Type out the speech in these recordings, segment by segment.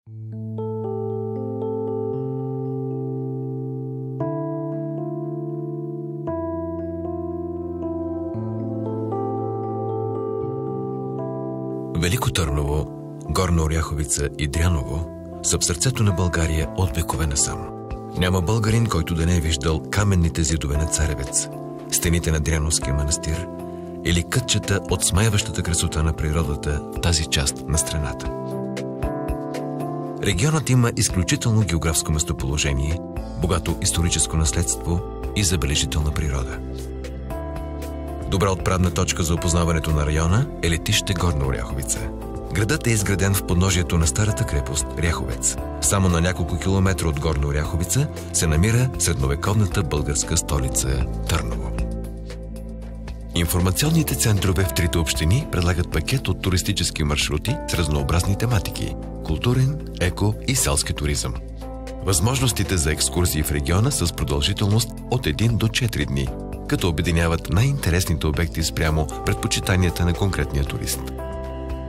Велико Търново, Горна Оряховица и Дряново са в сърцето на България от векове насам. Няма българин, който да не е виждал каменните зидове на Царевец, стените на Дряновския манастир или кътчета от смайващата красота на природата в тази част на страната. Регионът има изключително географско местоположение, богато историческо наследство и забележителна природа. Добра отправна точка за опознаването на района е летище Горна Оряховица. Градът е изграден в подножието на старата крепост Ряховец. Само на няколко километра от Горна Оряховица се намира средновековната българска столица Търново. Информационните центрове в трите общини предлагат пакет от туристически маршрути с разнообразни тематики – културен, еко и селски туризъм. Възможностите за екскурзии в региона са с продължителност от 1 до 4 дни, като обединяват най-интересните обекти спрямо предпочитанията на конкретния турист.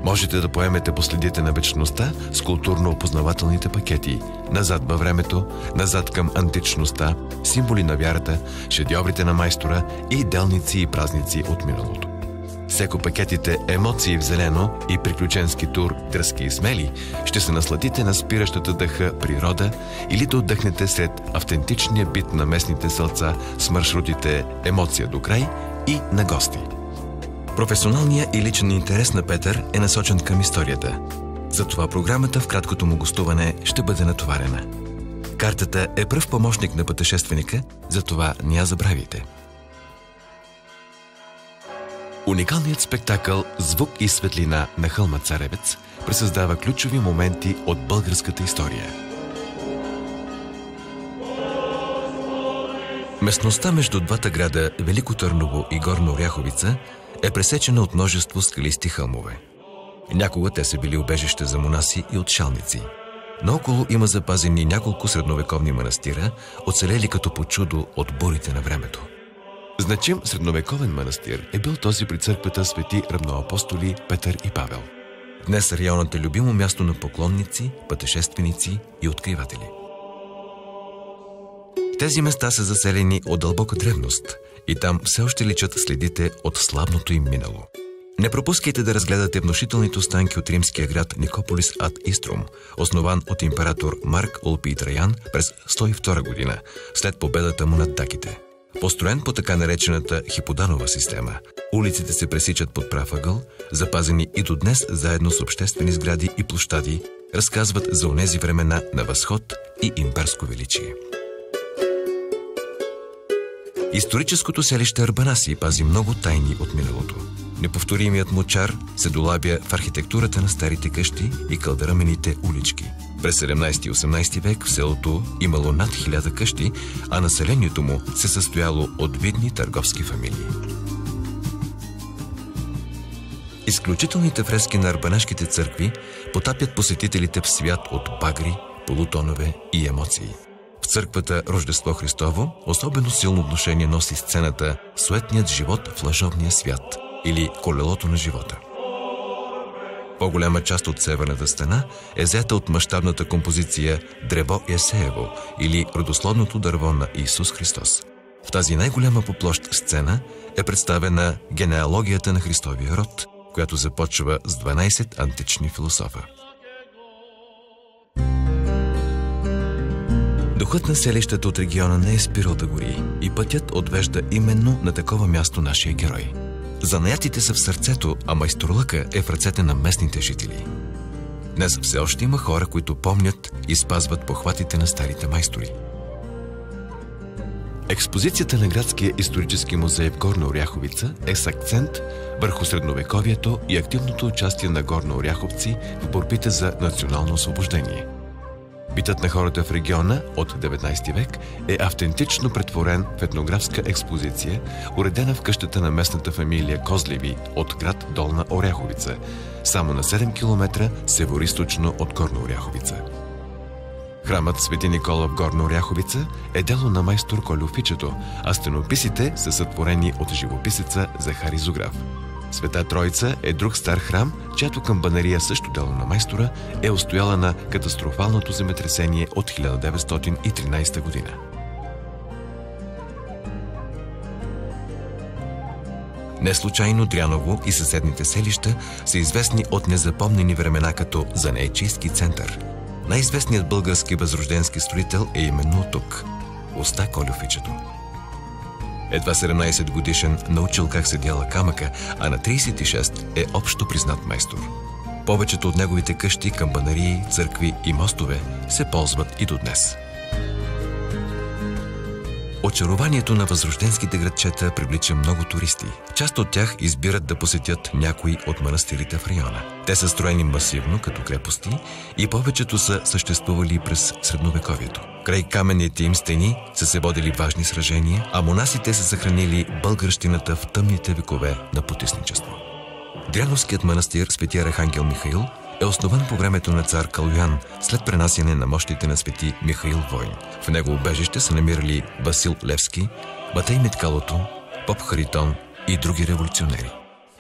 Можете да поемете по следите на вечността с културно-опознавателните пакети назад във времето, назад към античността, символи на вярата, шедьоврите на майстора и делници и празници от миналото. С екопакетите «Емоции в зелено» и приключенски тур «Дръзки и смели» ще се насладите на спиращата дъха природа или да отдъхнете сред автентичния бит на местните селца с маршрутите «Емоция до край» и «На гости». Професионалният и личен интерес на Петър е насочен към историята. Затова програмата в краткото му гостуване ще бъде натоварена. Картата е пръв помощник на пътешественика, затова не я забравяйте. Уникалният спектакъл «Звук и светлина» на хълма Царевец пресъздава ключови моменти от българската история. Местността между двата града Велико Търново и Горна Оряховица е пресечена от множество скалисти хълмове. Някога те са били убежище за монаси и отшелници. Наоколо има запазени няколко средновековни манастира, оцелели като по чудо от бурите на времето. Значим средновековен манастир е бил този при църквата свети равноапостоли Петър и Павел. Днес районът е любимо място на поклонници, пътешественици и откриватели. Тези места са заселени от дълбока древност и там все още личат следите от славното им минало. Не пропускайте да разгледате внушителните останки от римския град Никополис ад Иструм, основан от император Марк Улпий Траян през 102 година, след победата му над даките. Построен по така наречената Хиподанова система, улиците се пресичат под прав ъгъл, запазени и до днес заедно с обществени сгради и площади, разказват за онези времена на възход и имперско величие. Историческото селище Арбанаси пази много тайни от миналото. Неповторимият му чар се долабя в архитектурата на старите къщи и кълдарамените улички. През 17 и 18 век в селото имало над 1000 къщи, а населението му се състояло от видни търговски фамилии. Изключителните фрески на арбанашките църкви потапят посетителите в свят от багри, полутонове и емоции. В църквата Рождество Христово особено силно отношение носи сцената «Суетният живот в лъжовния свят» или «Колелото на живота». По-голяма част от северната стена е взета от мащабната композиция «Древо Есеево» или «Родословното дърво на Исус Христос». В тази най-голяма по площ сцена е представена генеалогията на Христовия род, която започва с 12 антични философа. Духът на селищата от региона не е спирал да гори и пътят отвежда именно на такова място нашия герой. Занаятите са в сърцето, а майсторлъка е в ръцете на местните жители. Днес все още има хора, които помнят и спазват похватите на старите майстори. Експозицията на Градския исторически музей в Горна Оряховица е с акцент върху средновековието и активното участие на горнооряховци в борбите за национално освобождение. Битът на хората в региона от 19 век е автентично претворен в етнографска експозиция, уредена в къщата на местната фамилия Козлеви от град Долна Оряховица, само на 7 км североизточно от Горна Оряховица. Храмът Свети Никола в Горна Оряховица е дело на майстор Колю Фичето, а стенописите са сътворени от живописеца Захари Зограф. Света Троица е друг стар храм, чиято камбанария, също дело на майстора, е устояла на катастрофалното земетресение от 1913 година. Неслучайно Дряново и съседните селища са известни от незапомнени времена като занаятчийски център. Най-известният български възрожденски строител е именно тук – Оста Кольофичето. Едва 17 годишен научил как се дяла камъка, а на 36 е общо признат майстор. Повечето от неговите къщи, камбанарии, църкви и мостове се ползват и до днес. Очарованието на възрожденските градчета привлича много туристи. Част от тях избират да посетят някои от манастирите в района. Те са строени масивно, като крепости, и повечето са съществували през средновековието. Край каменните им стени са се водили важни сражения, а монасите са съхранили българщината в тъмните векове на потисничество. Дряновският манастир Свети Архангел Михаил е основан по времето на цар Калоян след пренасяне на мощите на Свети Михаил Войн. В него убежище са намирали Васил Левски, Батей Миткалото, Поп Харитон и други революционери.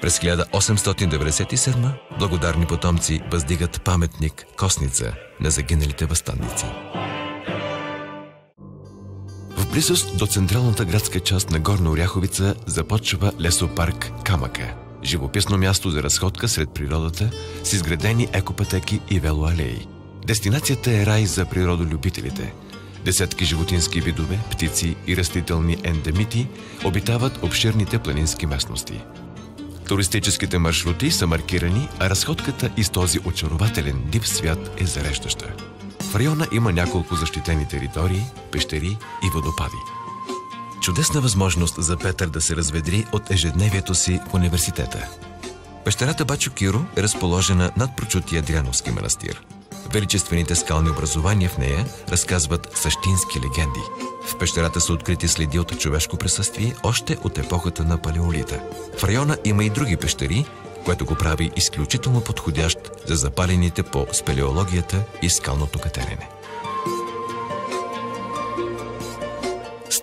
През 1897 благодарни потомци въздигат паметник Косница на загиналите въстъдници. В близост до централната градска част на Горна Оряховица започва лесопарк Камъка. Живописно място за разходка сред природата с изградени екопътеки и велоалеи. Дестинацията е рай за природолюбителите. Десетки животински видове, птици и растителни ендемити обитават обширните планински местности. Туристическите маршрути са маркирани, а разходката из този очарователен див свят е зареждаща. В района има няколко защитени територии, пещери и водопади. Чудесна възможност за Петър да се разведри от ежедневието си в университета. Пещерата Бачо Киро е разположена над прочутия Дряновски манастир. Величествените скални образования в нея разказват същински легенди. В пещерата са открити следи от човешко присъствие още от епохата на палеолита. В района има и други пещери, което го прави изключително подходящ за запалените по спелеологията и скалното катерене.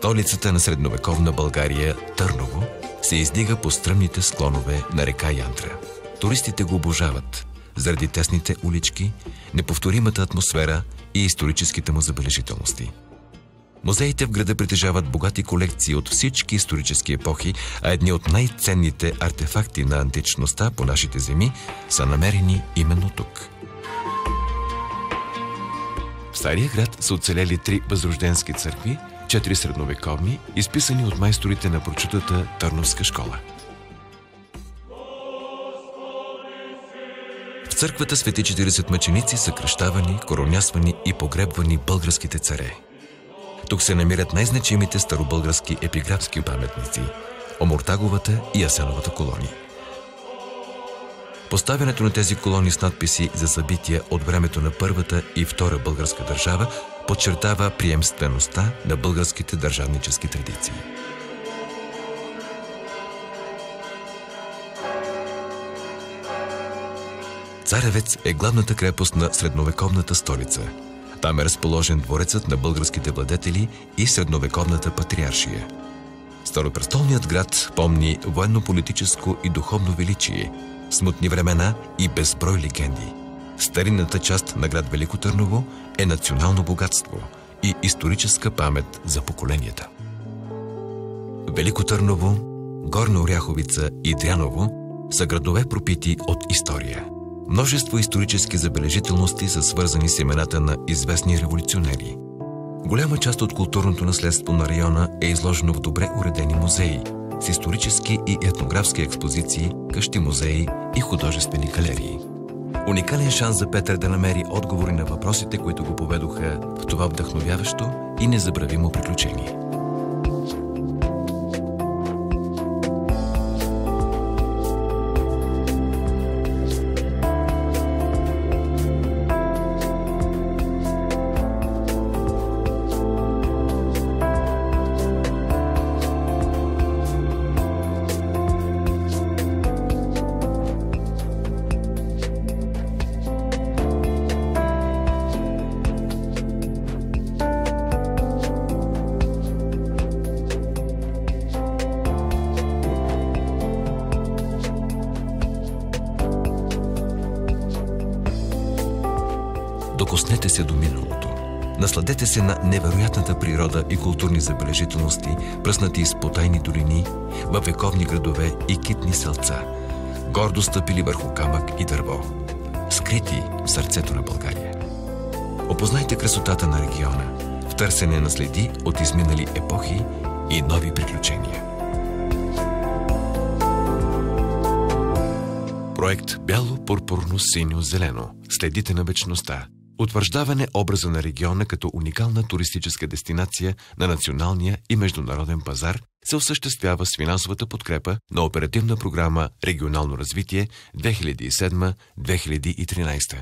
Столицата на средновековна България, Търново, се издига по стръмните склонове на река Янтра. Туристите го обожават заради тесните улички, неповторимата атмосфера и историческите му забележителности. Музеите в града притежават богати колекции от всички исторически епохи, а едни от най-ценните артефакти на античността по нашите земи са намерени именно тук. В Стария град са оцелели 3 възрожденски църкви, 4 средновековни, изписани от майсторите на прочутата Търновска школа. В църквата Свети 40 мъченици са кръщавани, коронясвани и погребвани българските царе. Тук се намират най-значимите старобългарски епиграфски паметници – Омуртаговата и Асеновата колони. Поставянето на тези колони с надписи за събития от времето на Първата и Втора българска държава подчертава приемствеността на българските държавнически традиции. Царевец е главната крепост на средновековната столица. Там е разположен дворецът на българските владетели и средновековната патриаршия. Старопрестолният град помни военно-политическо и духовно величие, смутни времена и безброй легенди. Старинната част на град Велико Търново е национално богатство и историческа памет за поколенията. Велико Търново, Горна Оряховица и Дряново са градове пропити от история. Множество исторически забележителности са свързани с имената на известни революционери. Голяма част от културното наследство на района е изложено в добре уредени музеи, с исторически и етнографски експозиции, къщи-музеи и художествени галерии. Уникален шанс за Петър да намери отговори на въпросите, които го поведоха в това вдъхновяващо и незабравимо приключение. Докоснете се до миналото. Насладете се на невероятната природа и културни забележителности, пръснати из потайни долини, във вековни градове и китни селца, гордо стъпили върху камък и дърво, скрити в сърцето на България. Опознайте красотата на региона в търсене на следи от изминали епохи и нови приключения. Проект Бяло, пурпурно, синьо, зелено. Следите на вечността. Утвърждаване образа на региона като уникална туристическа дестинация на националния и международен пазар се осъществява с финансовата подкрепа на Оперативна програма Регионално развитие 2007-2013.